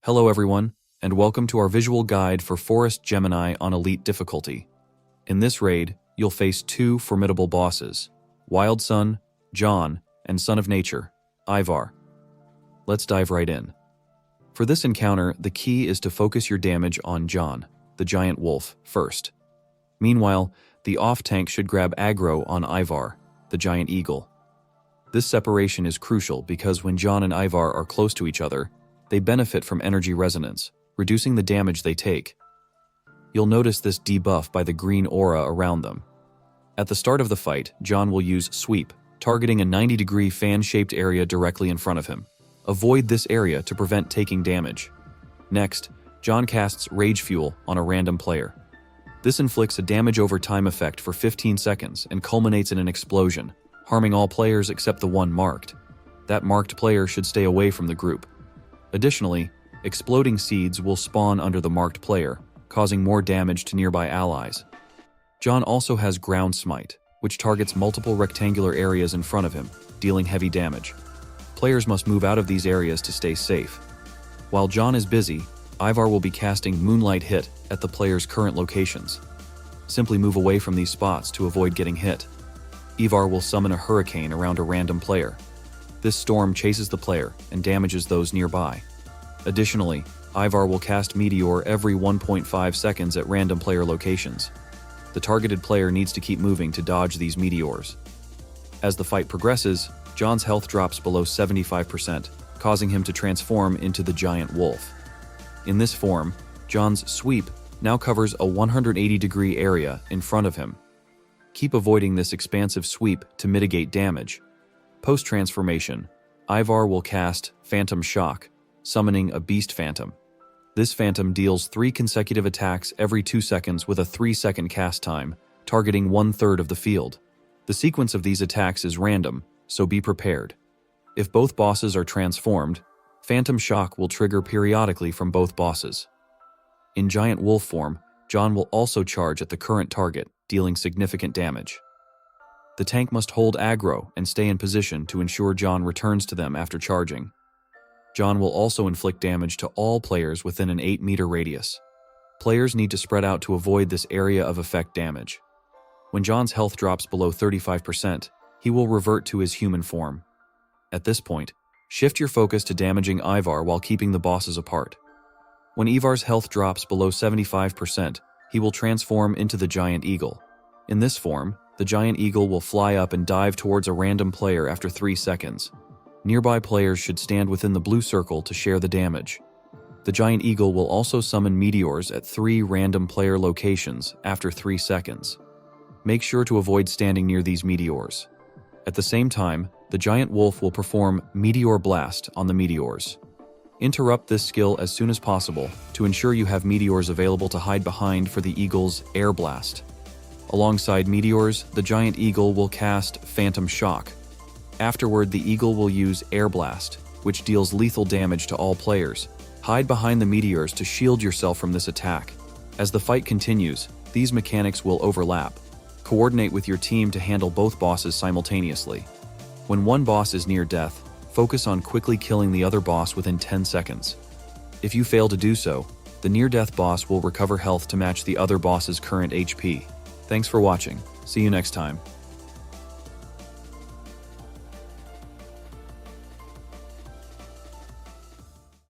Hello everyone, and welcome to our visual guide for Forest Gemini on Elite difficulty. In this raid, you'll face two formidable bosses, Wild Sun, John, and Son of Nature, Ivar. Let's dive right in. For this encounter, the key is to focus your damage on John, the giant wolf, first. Meanwhile, the off-tank should grab aggro on Ivar, the giant eagle. This separation is crucial because when John and Ivar are close to each other, they benefit from energy resonance, reducing the damage they take. You'll notice this debuff by the green aura around them. At the start of the fight, John will use Sweep, targeting a 90-degree fan-shaped area directly in front of him. Avoid this area to prevent taking damage. Next, John casts Rage Fuel on a random player. This inflicts a damage over time effect for 15 seconds and culminates in an explosion, harming all players except the one marked. That marked player should stay away from the group. Additionally, exploding seeds will spawn under the marked player, causing more damage to nearby allies. John also has Ground Smite, which targets multiple rectangular areas in front of him, dealing heavy damage. Players must move out of these areas to stay safe. While John is busy, Ivar will be casting Moonlight Hit at the player's current locations. Simply move away from these spots to avoid getting hit. Ivar will summon a hurricane around a random player. This storm chases the player and damages those nearby. Additionally, Ivar will cast Meteor every 1.5 seconds at random player locations. The targeted player needs to keep moving to dodge these meteors. As the fight progresses, John's health drops below 75%, causing him to transform into the giant wolf. In this form, John's Sweep now covers a 180-degree area in front of him. Keep avoiding this expansive sweep to mitigate damage. Post-transformation, Ivar will cast Phantom Shock, summoning a Beast Phantom. This Phantom deals 3 consecutive attacks every 2 seconds with a 3-second cast time, targeting 1/3 of the field. The sequence of these attacks is random, so be prepared. If both bosses are transformed, Phantom Shock will trigger periodically from both bosses. In Giant Wolf form, John will also charge at the current target, dealing significant damage. The tank must hold aggro and stay in position to ensure John returns to them after charging. John will also inflict damage to all players within an 8-meter radius. Players need to spread out to avoid this area of effect damage. When John's health drops below 35%, he will revert to his human form. At this point, shift your focus to damaging Ivar while keeping the bosses apart. When Ivar's health drops below 75%, he will transform into the giant eagle. In this form, the giant eagle will fly up and dive towards a random player after 3 seconds. Nearby players should stand within the blue circle to share the damage. The giant eagle will also summon meteors at 3 random player locations after 3 seconds. Make sure to avoid standing near these meteors. At the same time, the giant wolf will perform Meteor Blast on the meteors. Interrupt this skill as soon as possible to ensure you have meteors available to hide behind for the eagle's Air Blast. Alongside meteors, the giant eagle will cast Phantom Shock. Afterward, the eagle will use Air Blast, which deals lethal damage to all players. Hide behind the meteors to shield yourself from this attack. As the fight continues, these mechanics will overlap. Coordinate with your team to handle both bosses simultaneously. When one boss is near death, focus on quickly killing the other boss within 10 seconds. If you fail to do so, the near-death boss will recover health to match the other boss's current HP. Thanks for watching. See you next time.